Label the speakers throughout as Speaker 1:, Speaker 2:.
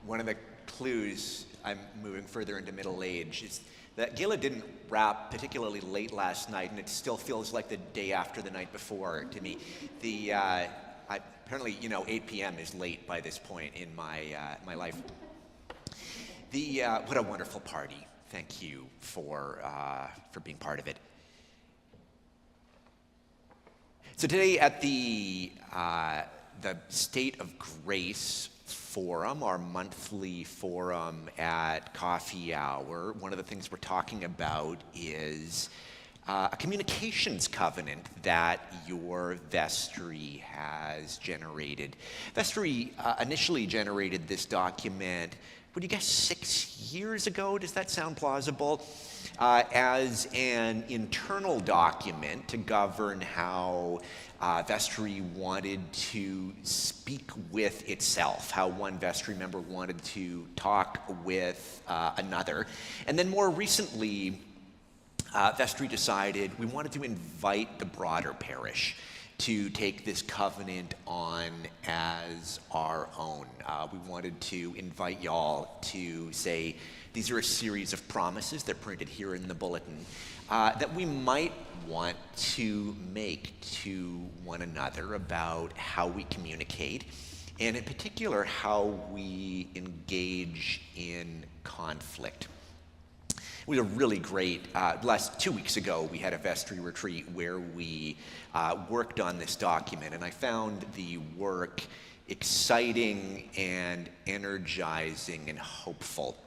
Speaker 1: one of the clues I'm moving further into middle age is that Gila didn't wrap particularly late last night, and it still feels like the day after the night before to me. Apparently, 8 p.m. is late by this point in my life. What a wonderful party. Thank you for being part of it. So today at the State of Grace Forum, our monthly forum at coffee hour, one of the things we're talking about is a communications covenant that your vestry has generated. Vestry initially generated this document, would you guess 6 years ago? Does that sound plausible? As an internal document to govern how vestry wanted to speak with itself, how one vestry member wanted to talk with another. And then more recently, vestry decided we wanted to invite the broader parish to take this covenant on as our own. We wanted to invite y'all to say, these are a series of promises, they're printed here in the bulletin, that we might want to make to one another about how we communicate, and in particular, how we engage in conflict. It was a really great, last 2 weeks ago, we had a vestry retreat where we worked on this document, and I found the work exciting and energizing and hopeful.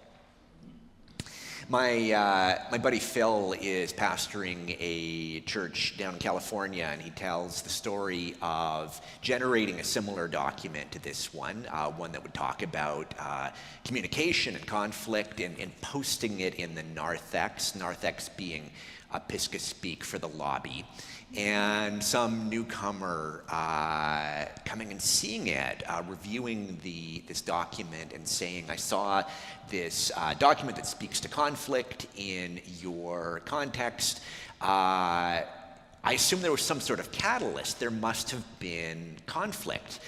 Speaker 1: My buddy Phil is pastoring a church down in California, and he tells the story of generating a similar document to this one, one that would talk about communication and conflict, and posting it in the narthex being Pisca speak for the lobby. And some newcomer coming and seeing it, reviewing this document and saying, I saw this document that speaks to conflict in your context. I assume there was some sort of catalyst. There must have been conflict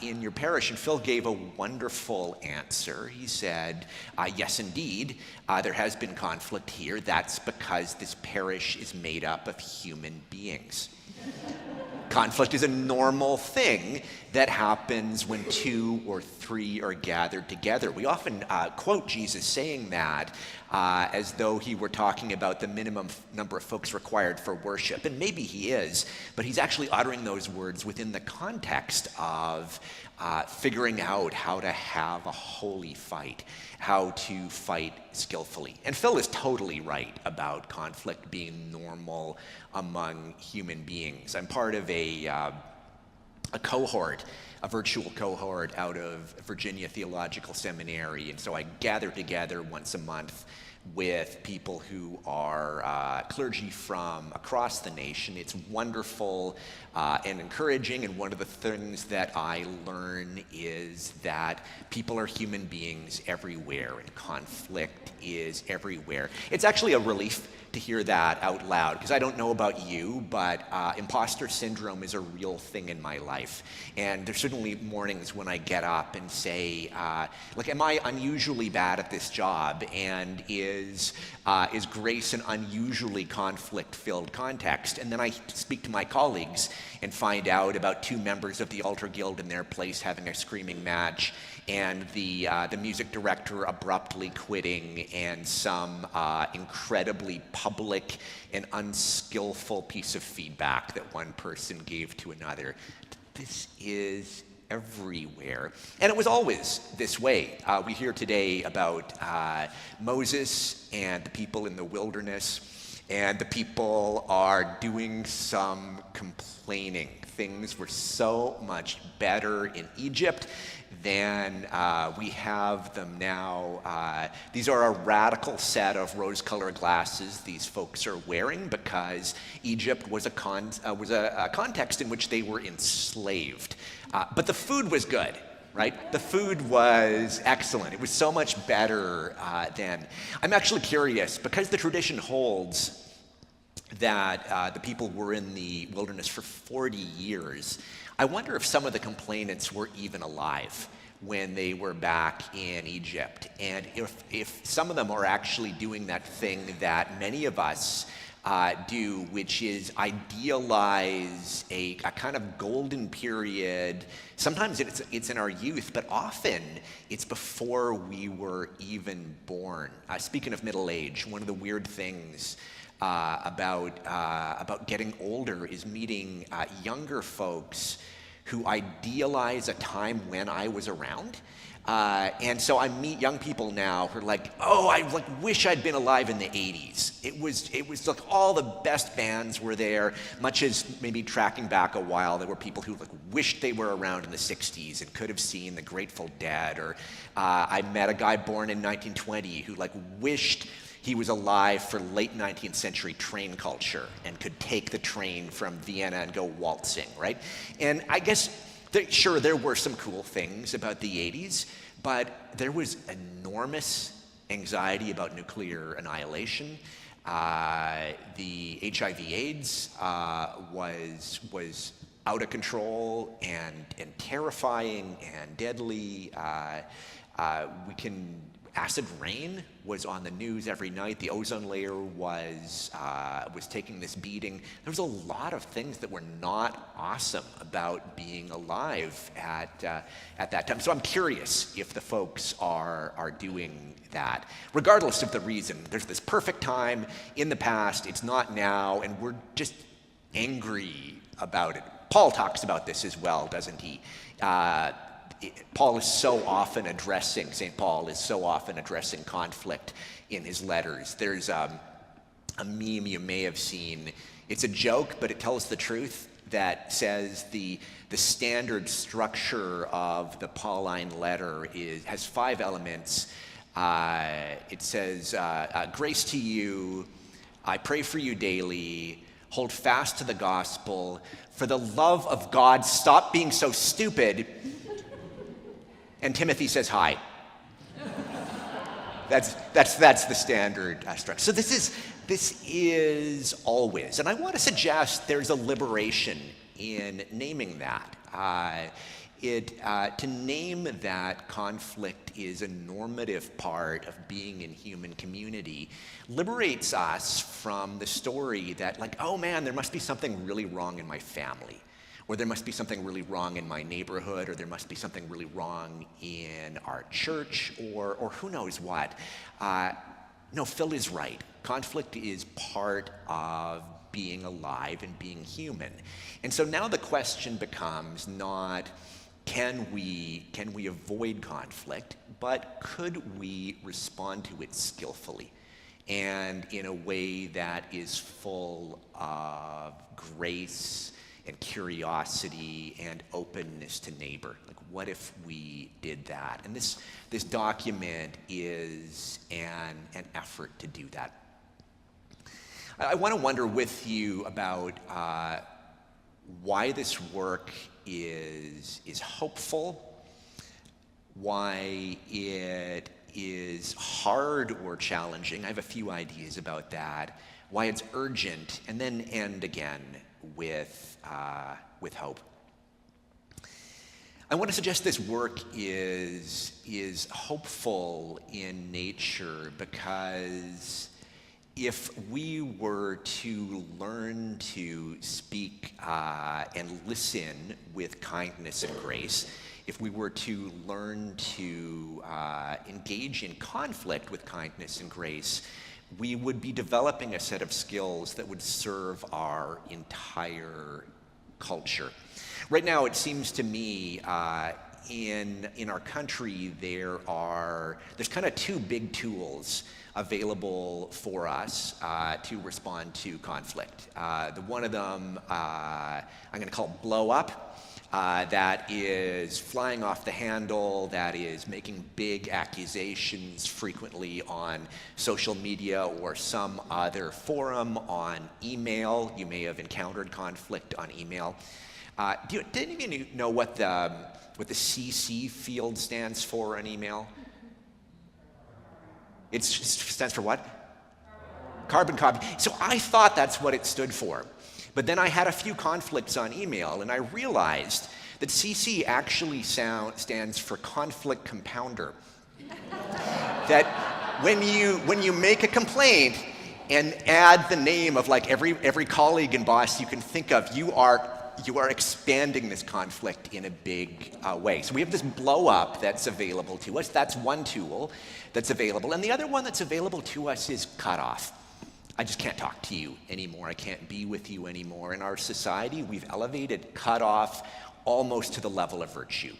Speaker 1: in your parish. And Phil gave a wonderful answer. He said, yes, indeed, there has been conflict here. That's because this parish is made up of human beings. Conflict is a normal thing that happens when 2 or 3 are gathered together. We often quote Jesus saying that as though he were talking about the minimum number of folks required for worship. And maybe he is, but he's actually uttering those words within the context of figuring out how to have a holy fight, how to fight skillfully. And Phil is totally right about conflict being normal among human beings. I'm part of a cohort, a virtual cohort out of Virginia Theological Seminary, and so I gather together once a month with people who are clergy from across the nation. It's wonderful and encouraging, and one of the things that I learn is that people are human beings everywhere, and conflict is everywhere. It's actually a relief to hear that out loud, because I don't know about you, but imposter syndrome is a real thing in my life. And there's certainly mornings when I get up and say, like, am I unusually bad at this job? And is Grace an unusually conflict-filled context? And then I speak to my colleagues and find out about 2 members of the Altar Guild in their place having a screaming match, and the music director abruptly quitting, and some incredibly public and unskillful piece of feedback that one person gave to another. This is everywhere. And it was always this way. We hear today about Moses and the people in the wilderness, and the people are doing some complaining. Things were so much better in Egypt than we have them now. These are a radical set of rose-colored glasses these folks are wearing because Egypt was a context in which they were enslaved. But the food was good, right? The food was excellent. It was so much better then. I'm actually curious, because the tradition holds that the people were in the wilderness for 40 years. I wonder if some of the complainants were even alive when they were back in Egypt. And if some of them are actually doing that thing that many of us do, which is idealize a kind of golden period. Sometimes it's in our youth, but often it's before we were even born. Speaking of middle age, one of the weird things about getting older is meeting younger folks who idealize a time when I was around. And so I meet young people now who are like, oh, I wish I'd been alive in the 80s. It was like all the best bands were there, much as maybe tracking back a while, there were people who wished they were around in the 60s and could have seen the Grateful Dead. Or I met a guy born in 1920 who wished he was alive for late 19th century train culture and could take the train from Vienna and go waltzing, right? And I guess, sure, there were some cool things about the 80s, but there was enormous anxiety about nuclear annihilation. The HIV/AIDS was out of control and terrifying and deadly. Acid rain was on the news every night. The ozone layer was taking this beating. There was a lot of things that were not awesome about being alive at that time. So I'm curious if the folks are doing that. Regardless of the reason, there's this perfect time in the past, it's not now, and we're just angry about it. Paul talks about this as well, doesn't he? Paul is so often addressing, St. Paul is so often addressing conflict in his letters. There's a meme you may have seen. It's a joke, but it tells the truth, that says the standard structure of the Pauline letter has 5 elements. It says, grace to you, I pray for you daily, hold fast to the gospel, for the love of God, stop being so stupid. And Timothy says hi. That's the standard structure. So this is always, and I want to suggest there's a liberation in naming that. To name that conflict is a normative part of being in human community liberates us from the story that, oh man, there must be something really wrong in my family. Or there must be something really wrong in my neighborhood, or there must be something really wrong in our church, or who knows what. No, Phil is right. Conflict is part of being alive and being human. And so now the question becomes not, can we avoid conflict, but could we respond to it skillfully and in a way that is full of grace and curiosity and openness to neighbor? What if we did that? And this document is an effort to do that. I want to wonder with you about why this work is hopeful, why it is hard or challenging. I have a few ideas about that. Why it's urgent, and then end again with hope. I want to suggest this work is hopeful in nature because if we were to learn to speak and listen with kindness and grace, if we were to learn to engage in conflict with kindness and grace, we would be developing a set of skills that would serve our entire culture. Right now, it seems to me in our country there's kind of 2 big tools available for us to respond to conflict. The one of them I'm going to call blow up. That is flying off the handle, that is making big accusations frequently on social media or some other forum, on email. You may have encountered conflict on email. Did any of you know what the CC field stands for on email? It stands for what? Carbon copy. So I thought that's what it stood for. But then I had a few conflicts on email, and I realized that CC actually stands for conflict compounder. That when you make a complaint and add the name of like every colleague and boss you can think of, you are expanding this conflict in a big way. So we have this blow up that's available to us. That's one tool that's available. And the other one that's available to us is cut off. I just can't talk to you anymore. I can't be with you anymore. In our society, we've elevated cut off almost to the level of virtue.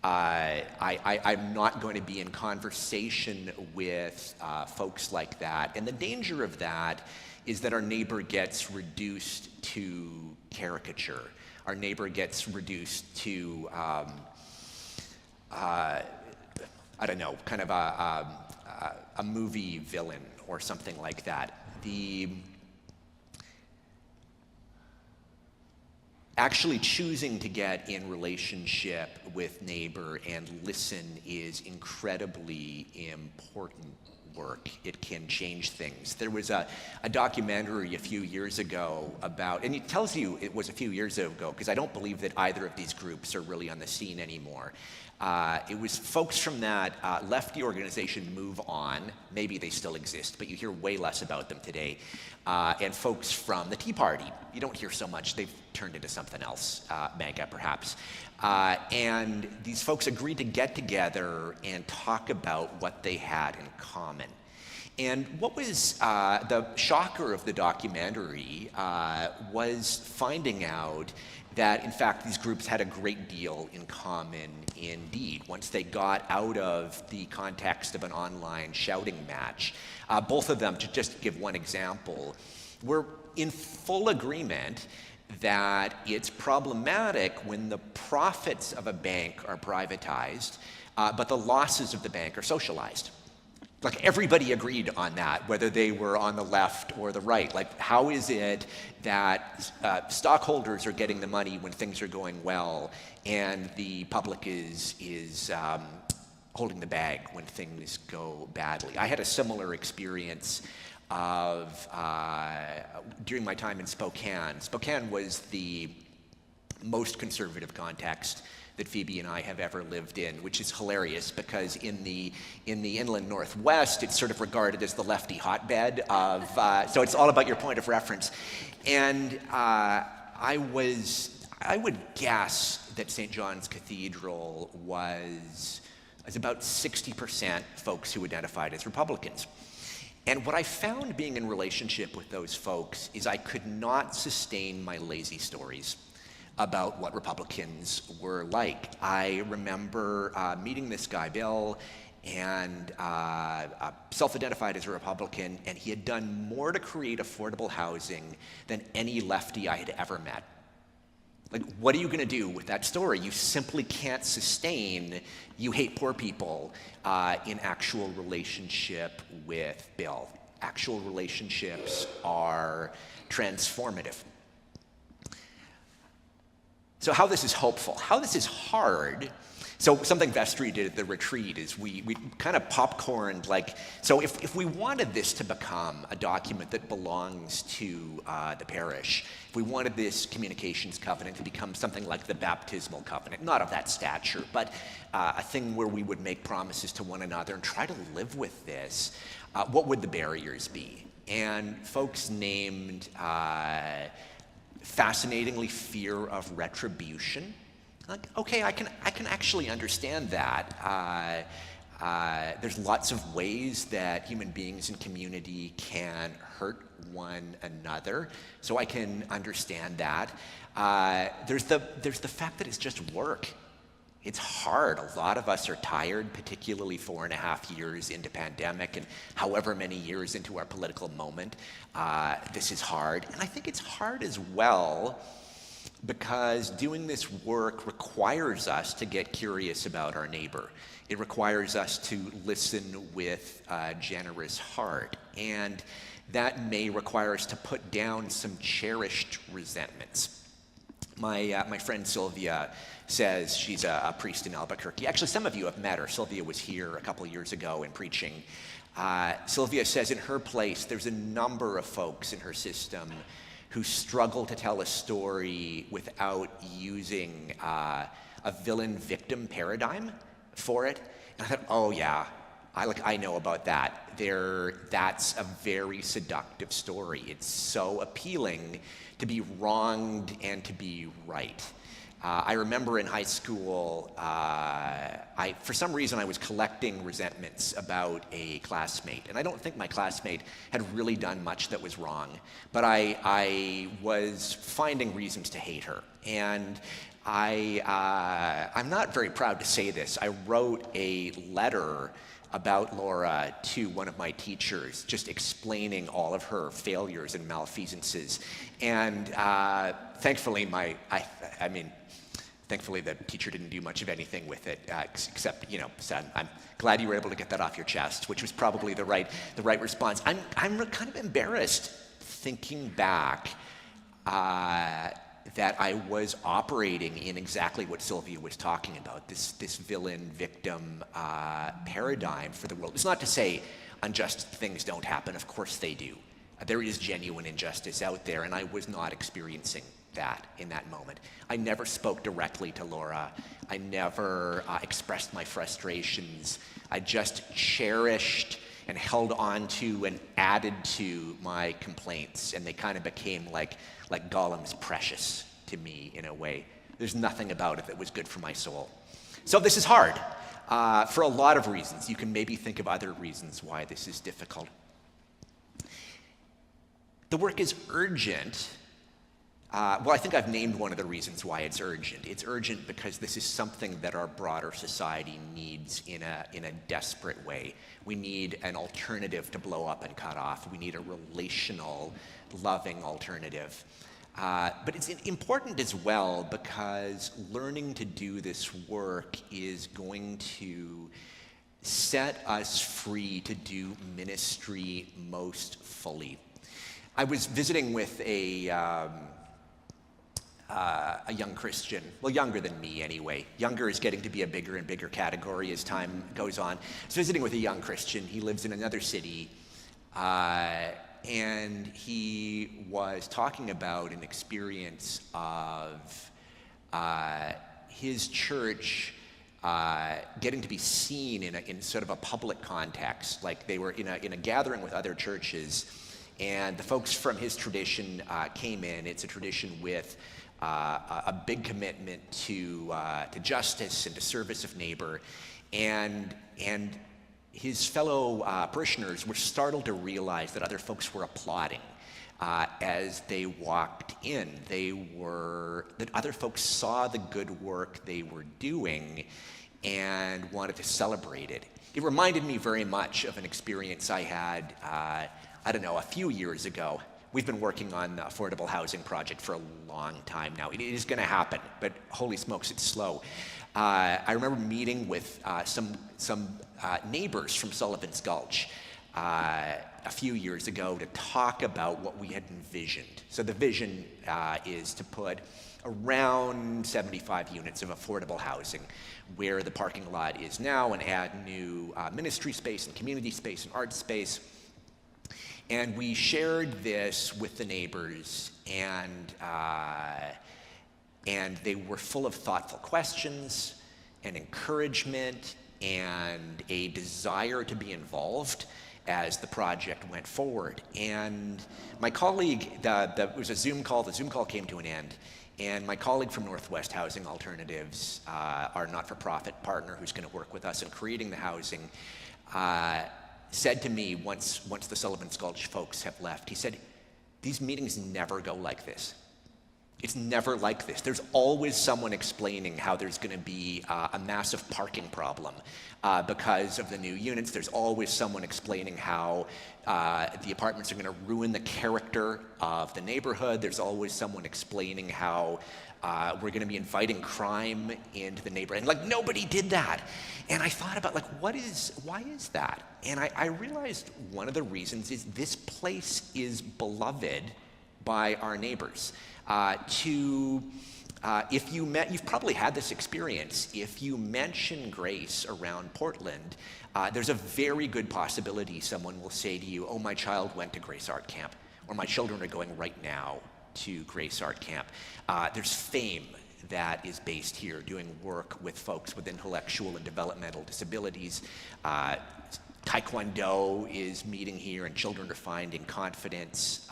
Speaker 1: I'm not going to be in conversation with folks like that. And the danger of that is that our neighbor gets reduced to caricature. Our neighbor gets reduced to, I don't know, kind of a movie villain or something like that. Actually choosing to get in relationship with neighbor and listen is incredibly important work. It can change things. There was a documentary a few years ago about, and it tells you it was a few years ago because I don't believe that either of these groups are really on the scene anymore. It was folks from that left the organization Move On. Maybe they still exist, but you hear way less about them today. And folks from the Tea Party. You don't hear so much. They've turned into something else, MAGA perhaps. And these folks agreed to get together and talk about what they had in common. And what was the shocker of the documentary was finding out that, in fact, these groups had a great deal in common indeed. Once they got out of the context of an online shouting match, both of them, to just give one example, were in full agreement that it's problematic when the profits of a bank are privatized, but the losses of the bank are socialized. Like everybody agreed on that, whether they were on the left or the right. Like, how is it that stockholders are getting the money when things are going well, and the public is holding the bag when things go badly? I had a similar experience of during my time in Spokane. Spokane was the most conservative context that Phoebe and I have ever lived in, which is hilarious because in the inland Northwest, it's sort of regarded as the lefty hotbed of, so it's all about your point of reference. And I would guess that St. John's Cathedral was about 60% folks who identified as Republicans. And what I found being in relationship with those folks is I could not sustain my lazy stories about what Republicans were like. I remember meeting this guy, Bill, and self-identified as a Republican, and he had done more to create affordable housing than any lefty I had ever met. Like, what are you gonna do with that story? You simply can't sustain, you hate poor people, in actual relationship with Bill. Actual relationships are transformative. So how this is hopeful, how this is hard. So something Vestry did at the retreat is we kind of popcorned, like, so if we wanted this to become a document that belongs to the parish, if we wanted this communications covenant to become something like the baptismal covenant, not of that stature, but a thing where we would make promises to one another and try to live with this, what would the barriers be? And folks named fascinatingly fear of retribution. Like, okay, I can actually understand that. There's lots of ways that human beings in community can hurt one another, so I can understand that. There's the fact that it's just work. It's hard. A lot of us are tired, particularly 4.5 years into pandemic and however many years into our political moment. This is hard. And I think it's hard as well because doing this work requires us to get curious about our neighbor. It requires us to listen with a generous heart. And that may require us to put down some cherished resentments. My friend Sylvia says, she's a priest in Albuquerque. Actually, some of you have met her. Sylvia was here a couple of years ago in preaching. Sylvia says in her place, there's a number of folks in her system who struggle to tell a story without using a villain-victim paradigm for it. And I thought, oh yeah, I know about that. That's a very seductive story. It's so appealing to be wronged and to be right. I remember in high school, for some reason I was collecting resentments about a classmate. And I don't think my classmate had really done much that was wrong, but I was finding reasons to hate her. And I'm not very proud to say this. I wrote a letter about Laura to one of my teachers, just explaining all of her failures and malfeasances. And thankfully, thankfully the teacher didn't do much of anything with it, except, said, I'm glad you were able to get that off your chest, which was probably the right response. I'm kind of embarrassed thinking back that I was operating in exactly what Sylvia was talking about, this villain-victim paradigm for the world. It's not to say unjust things don't happen. Of course they do. There is genuine injustice out there, and I was not experiencing that in that moment. I never spoke directly to Laura. I never expressed my frustrations. I just cherished and held on to and added to my complaints, and they kind of became like Gollum's precious to me in a way. There's nothing about it that was good for my soul. So this is hard for a lot of reasons. You can maybe think of other reasons why this is difficult. The work is urgent. Well, I think I've named one of the reasons why it's urgent. It's urgent because this is something that our broader society needs in a desperate way. We need an alternative to blow up and cut off. We need a relational, loving alternative. But it's important as well because learning to do this work is going to set us free to do ministry most fully. I was visiting with a young Christian, well, younger than me anyway. Younger is getting to be a bigger and bigger category as time goes on. I was visiting with a young Christian. He lives in another city, and he was talking about an experience of his church getting to be seen in sort of a public context, like they were in a gathering with other churches, and the folks from his tradition came in. It's a tradition with a big commitment to justice and to service of neighbor, and his fellow parishioners were startled to realize that other folks were applauding as they walked in. That other folks saw the good work they were doing and wanted to celebrate it. It reminded me very much of an experience I had, a few years ago. We've been working on the affordable housing project for a long time now. It is going to happen, but holy smokes, it's slow. I remember meeting with some neighbors from Sullivan's Gulch a few years ago to talk about what we had envisioned. So the vision is to put around 75 units of affordable housing where the parking lot is now and add new ministry space and community space and art space. And we shared this with the neighbors, and they were full of thoughtful questions and encouragement and a desire to be involved as the project went forward. And my colleague, it was a Zoom call. The Zoom call came to an end, and my colleague from Northwest Housing Alternatives, our not-for-profit partner who's going to work with us in creating the housing, said to me once the Sullivan's Gulch folks have left, he said, these meetings never go like this. It's never like this. There's always someone explaining how there's going to be a massive parking problem because of the new units. There's always someone explaining how the apartments are going to ruin the character of the neighborhood. There's always someone explaining how we're going to be inviting crime into the neighborhood. And nobody did that. And I thought about why is that? And I realized one of the reasons is this place is beloved by our neighbors. You've probably had this experience. If you mention Grace around Portland, there's a very good possibility someone will say to you, oh, my child went to Grace Art Camp, or my children are going right now to Grace Art Camp. There's Fame that is based here, doing work with folks with intellectual and developmental disabilities. Taekwondo is meeting here, and children are finding confidence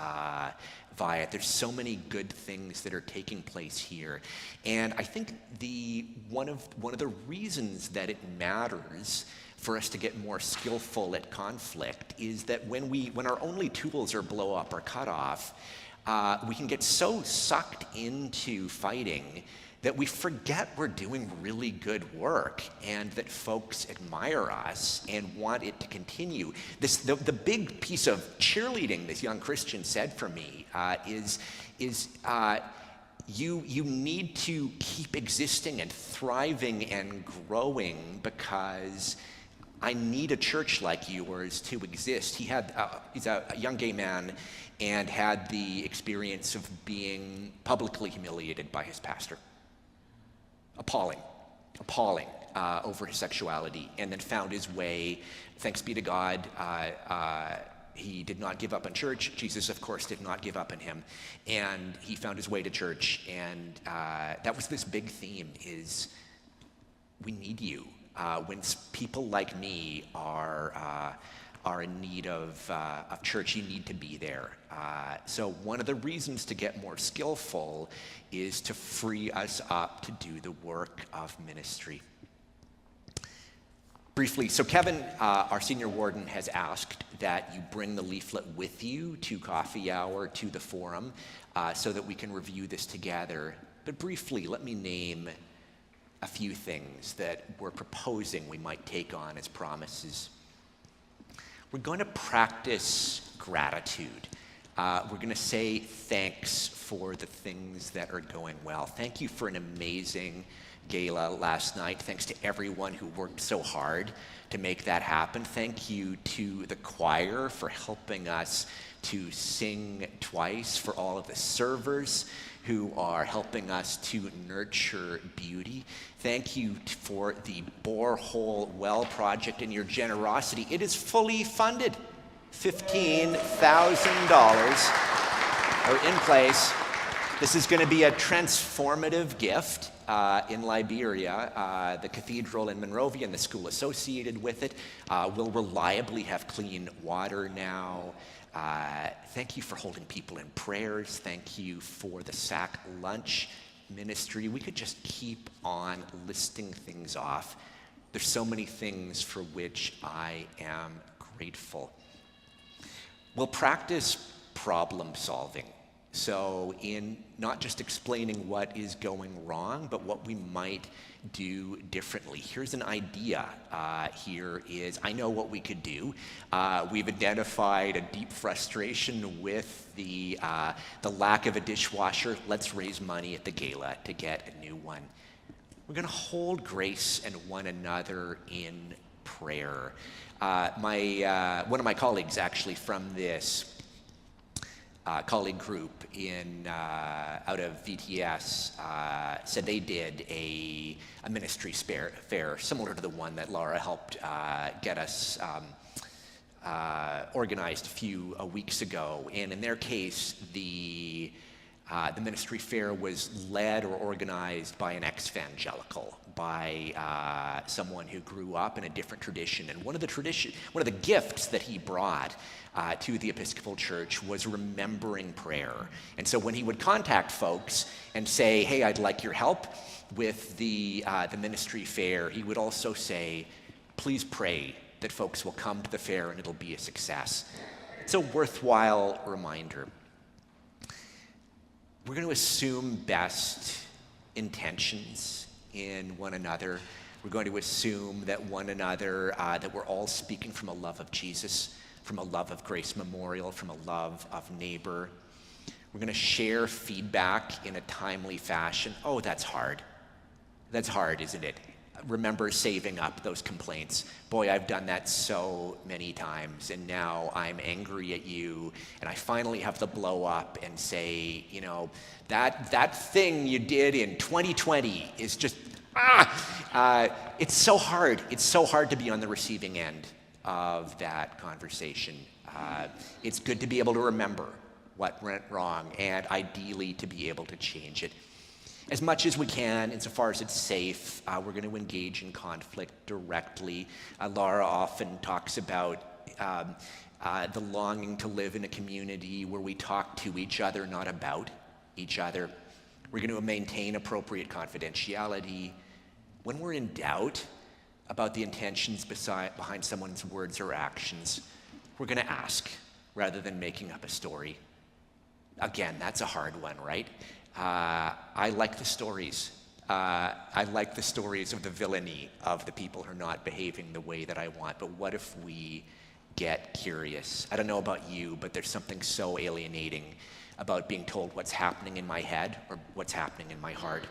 Speaker 1: via it. There's so many good things that are taking place here, and I think one of the reasons that it matters for us to get more skillful at conflict is that when our only tools are blow up or cut off, we can get so sucked into fighting that we forget we're doing really good work and that folks admire us and want it to continue. The big piece of cheerleading this young Christian said for me is you need to keep existing and thriving and growing because I need a church like yours to exist. He's a young gay man and had the experience of being publicly humiliated by his pastor. Appalling over his sexuality, and then found his way, thanks be to God, he did not give up on church. Jesus, of course, did not give up on him, and he found his way to church, and that was this big theme, is we need you. When people like me are in need of church, you need to be there. So one of the reasons to get more skillful is to free us up to do the work of ministry. Briefly, so Kevin, our senior warden, has asked that you bring the leaflet with you to coffee hour, to the forum, so that we can review this together. But briefly, let me name a few things that we're proposing we might take on as promises. We're going to practice gratitude. We're going to say thanks for the things that are going well. Thank you for an amazing gala last night. Thanks to everyone who worked so hard to make that happen. Thank you to the choir for helping us to sing twice, for all of the servers who are helping us to nurture beauty. Thank you for the borehole well project and your generosity. It is fully funded. $15,000 are in place. This is going to be a transformative gift in Liberia. The cathedral in Monrovia and the school associated with it will reliably have clean water now. Thank you for holding people in prayers. Thank you for the SAC lunch ministry. We could just keep on listing things off. There's so many things for which I am grateful. We'll practice problem solving. So in not just explaining what is going wrong, but what we might do differently. Here's an idea. Here is, I know what we could do. We've identified a deep frustration with the lack of a dishwasher. Let's raise money at the gala to get a new one. We're going to hold grace and one another in prayer. One of my colleagues, actually, from this colleague group out of VTS said they did a ministry fair similar to the one that Laura helped get us organized a few weeks ago. And in their case, the ministry fair was led or organized by an ex-evangelical, by someone who grew up in a different tradition. And one of the gifts that he brought to the Episcopal Church was remembering prayer. And so when he would contact folks and say, hey, I'd like your help with the ministry fair, he would also say, please pray that folks will come to the fair and it'll be a success. It's a worthwhile reminder. We're going to assume best intentions in one another. We're going to assume that one another, that we're all speaking from a love of Jesus, from a love of Grace Memorial, from a love of neighbor. We're going to share feedback in a timely fashion. Oh, that's hard. That's hard, isn't it? Remember saving up those complaints. Boy, I've done that so many times, and now I'm angry at you, and I finally have to blow up and say, you know, that thing you did in 2020 is just, it's so hard. It's so hard to be on the receiving end of that conversation. It's good to be able to remember what went wrong, and ideally to be able to change it. As much as we can, insofar as it's safe, we're going to engage in conflict directly. Laura often talks about the longing to live in a community where we talk to each other, not about each other. We're going to maintain appropriate confidentiality. When we're in doubt about the intentions behind someone's words or actions, we're going to ask rather than making up a story. Again, that's a hard one, right? I like the stories. I like the stories of the villainy of the people who are not behaving the way that I want. But what if we get curious? I don't know about you, but there's something so alienating about being told what's happening in my head or what's happening in my heart.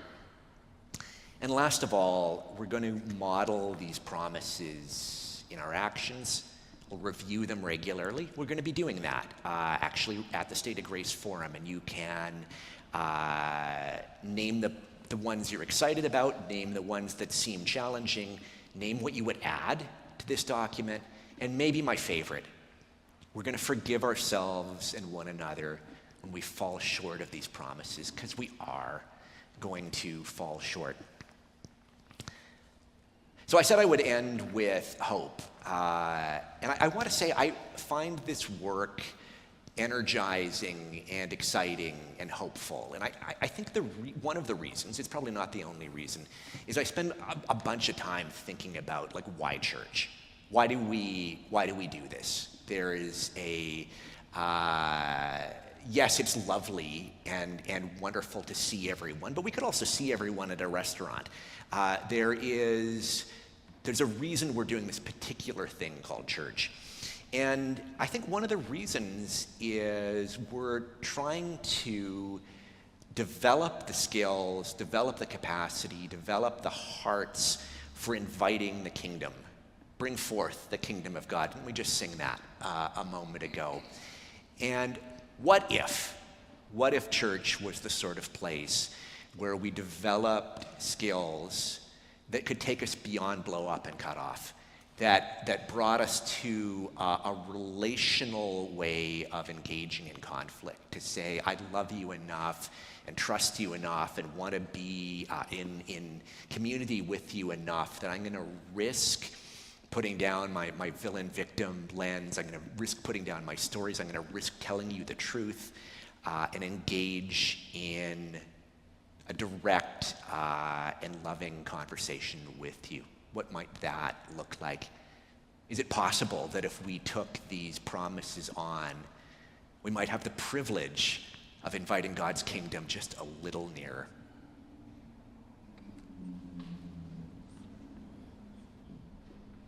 Speaker 1: And last of all, we're going to model these promises in our actions. We'll review them regularly. We're going to be doing that actually at the State of Grace Forum, and you can name the ones you're excited about, name the ones that seem challenging, name what you would add to this document, and maybe my favorite, we're going to forgive ourselves and one another when we fall short of these promises, because we are going to fall short. So I said I would end with hope. And I want to say I find this work energizing and exciting and hopeful. And I think one of the reasons, it's probably not the only reason, is I spend a bunch of time thinking about, like, why church? Why do we do this? There is yes, it's lovely and wonderful to see everyone, but we could also see everyone at a restaurant. There's a reason we're doing this particular thing called church. And I think one of the reasons is we're trying to develop the skills, develop the capacity, develop the hearts for inviting the kingdom. Bring forth the kingdom of God. Didn't we just sing that a moment ago? And what if church was the sort of place where we developed skills that could take us beyond blow up and cut off, that brought us to a relational way of engaging in conflict, to say, I love you enough and trust you enough and want to be in community with you enough that I'm going to risk putting down my villain victim lens. I'm going to risk putting down my stories. I'm going to risk telling you the truth and engage in a direct and loving conversation with you. What might that look like? Is it possible that if we took these promises on, we might have the privilege of inviting God's kingdom just a little nearer?